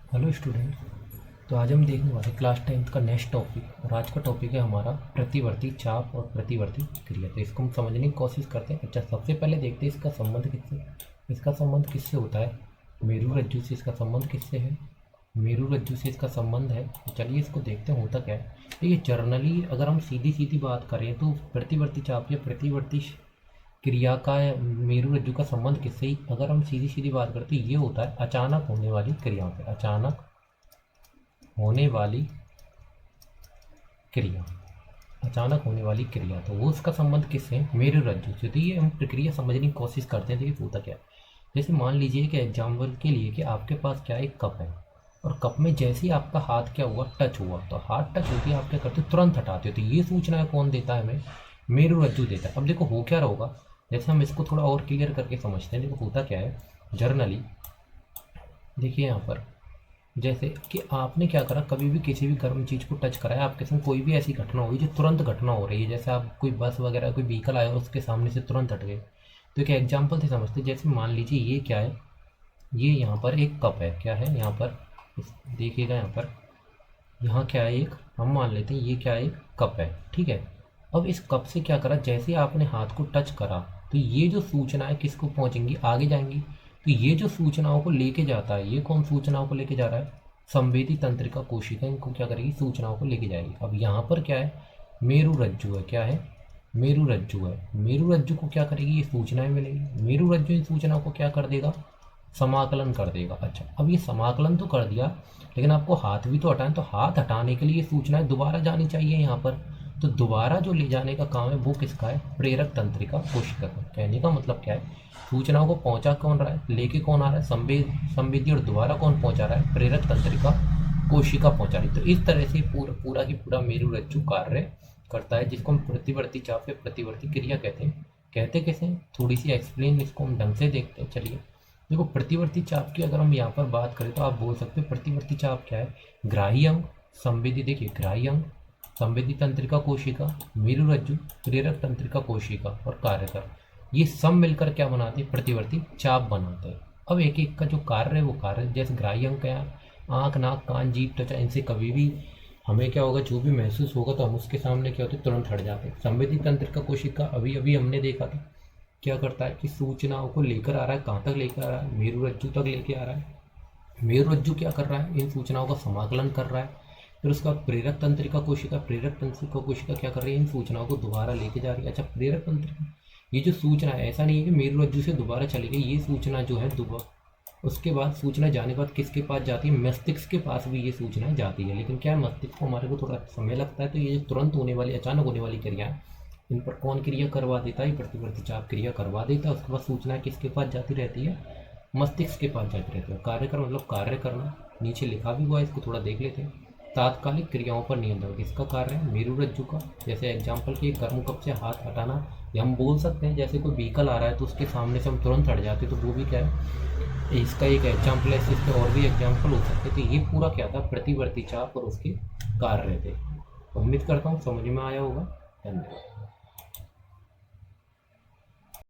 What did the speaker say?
Hello student. तो आज हम देखने वाले क्लास 10th का नेक्स्ट टॉपिक और आज का टॉपिक है हमारा प्रतिवर्ती चाप और प्रतिवर्ती क्रिया। तो इसको हम समझने की कोशिश करते हैं। अच्छा, सबसे पहले देखते हैं इसका संबंध किससे होता है। मेरू रज्जु से इसका संबंध किससे है? मेरू रज्जु से इसका संबंध है। तो चलिए इसको देखते हैं होता क्या है। देखिए, जर्नली अगर हम सीधी सीधी बात करें तो प्रतिवर्ती चाप या प्रतिवर्ती क्रिया का मेरू रज्जु का संबंध किससे ही, अगर हम सीधी सीधी बात करते हैं, ये होता है अचानक होने वाली क्रियाओं पे। अचानक होने वाली क्रिया, अचानक होने वाली क्रिया, तो वो उसका संबंध किससे है? मेरू रज्जु से। तो ये हम प्रक्रिया समझने की कोशिश करते हैं। देखिए होता क्या है। जैसे मान लीजिए कि एग्जाम्पल के लिए कि आपके पास क्या एक कप है और कप में जैसे ही आपका हाथ क्या हुआ, टच हुआ, तो हाथ टच होती है, आप क्या करते हो, तुरंत हटाते हो। तो ये सूचना कौन देता है हमें? मेरू रज्जु देता है। अब देखो हो क्या रहा होगा, जैसे हम इसको थोड़ा और क्लियर करके समझते हैं। देखो होता क्या है जर्नली, देखिए यहाँ पर जैसे कि आपने क्या करा, कभी भी किसी भी गर्म चीज़ को टच कराया, आपके संग कोई भी ऐसी घटना हुई जो तुरंत घटना हो रही है, जैसे आप कोई बस वगैरह कोई व्हीकल आया और उसके सामने से तुरंत हट गए। तो एक एग्जाम्पल से समझते हैं। जैसे मान लीजिए ये क्या है, ये यहाँ पर एक कप है। क्या है यहाँ पर, देखिएगा यहाँ पर, यहाँ क्या है, एक हम मान लेते हैं ये क्या है, एक कप है, ठीक है। अब इस कप से क्या करा, जैसे आपने हाथ को टच करा, तो ये जो सूचनाएं किसको पहुंचेंगी, आगे जाएंगी। तो ये जो सूचनाओं को लेके जाता है, ये कौन सूचनाओं को लेके जा रहा है? संवेदी तंत्रिका कोशिका इनको क्या करेगी, सूचनाओं को लेके जाएगी। अब यहाँ पर क्या है, मेरू रज्जु है। क्या है? मेरू रज्जु है। मेरू रज्जु को क्या करेगी, ये सूचनाएं मिलेगी। मेरू रज्जु इन सूचनाओं को क्या कर देगा, समाकलन कर देगा। अच्छा, अब ये समाकलन तो कर दिया, लेकिन आपको हाथ भी तो हटाना, तो हाथ हटाने के लिए सूचनाएं दोबारा जानी चाहिए यहाँ पर। तो दोबारा जो ले जाने का काम है वो किसका है? प्रेरक तंत्रिका कोशिका का। कहने का मतलब क्या है, सूचनाओं को पहुंचा कौन रहा है, लेके कौन आ रहा है, संवेदी, और दोबारा कौन पहुंचा रहा है? प्रेरक तंत्रिका कोशिका पहुंचा रही। तो इस तरह से पूरा पूरा की पूरा मेरू रज्जु कार्य करता है, जिसको हम प्रतिवर्ती चाप या प्रतिवर्ती क्रिया कहते हैं। कहते कैसे हैं, थोड़ी सी एक्सप्लेन इसको हम ढंग से देखते हैं। चलिए देखो, प्रतिवर्ती चाप की अगर हम यहाँ पर बात करें तो आप बोल सकते हैं प्रतिवर्ती चाप क्या है, ग्राही अंग, संवेदी, देखिए ग्राही अंग, संवेदी तंत्रिका कोशिका, मेरू रज्जु, प्रेरक तंत्रिका कोशिका और कार्यकर, ये सब मिलकर क्या बनाते हैं, प्रतिवर्ती चाप बनाते हैं। अब एक एक का जो कार्य है वो कार्य, जैसे ग्राही अंग क्या, आँख, नाक, कान, जीभ, त्वचा, इनसे कभी भी हमें क्या होगा, जो भी महसूस होगा तो हम उसके सामने क्या होते हैं, तुरंत हट जाते हैं। संवेदी तंत्रिका कोशिका अभी अभी हमने देखा था, क्या करता है कि सूचनाओं को लेकर आ रहा है, कहाँ तक लेकर आ रहा है, मेरू रज्जु तक लेके आ रहा है। मेरू रज्जु क्या कर रहा है, इन सूचनाओं का समाकलन कर रहा है। फिर उसका प्रेरक तंत्रिका कोशिका, प्रेरक तंत्रिका कोशिका क्या कर रही है, इन सूचनाओं को दोबारा लेके जा रही है। अच्छा, प्रेरक तंत्रिका, ये जो सूचना है, ऐसा नहीं है कि मेरू रज्जु से दोबारा चली गई, ये सूचना जो है दोबारा, उसके बाद सूचना जाने के बाद किसके पास जाती है, मस्तिष्क के पास भी ये सूचना जाती है। लेकिन क्या है, मस्तिष्क को हमारे को थोड़ा समय लगता है। तो ये जो तुरंत होने वाली, अचानक होने वाली क्रिया है, इन पर कौन क्रिया करवा देता है, प्रतिवर्ती चाप क्रिया करवा देता है। उसके बाद सूचना किसके पास जाती रहती है, मस्तिष्क के पास जाती रहती है। कार्य कर मतलब कार्य करना, नीचे लिखा भी हुआ है, इसको थोड़ा देख लेते हैं। तात्कालिक क्रियाओं पर नियंत्रण किसका कार्य है, मेरू रज्जु का। जैसे एग्जाम्पल के गर्म कप से हाथ हटाना, या हम बोल सकते हैं जैसे कोई व्हीकल आ रहा है तो उसके सामने से हम तुरंत हट जाते, तो वो भी क्या है, इसका एक एग्जाम्पल है। इसके और भी एग्जाम्पल हो सकते। तो ये पूरा क्या था, प्रतिवर्ती चाप और उसके कार्य थे। उम्मीद करता हूँ समझ में आया होगा। धन्यवाद।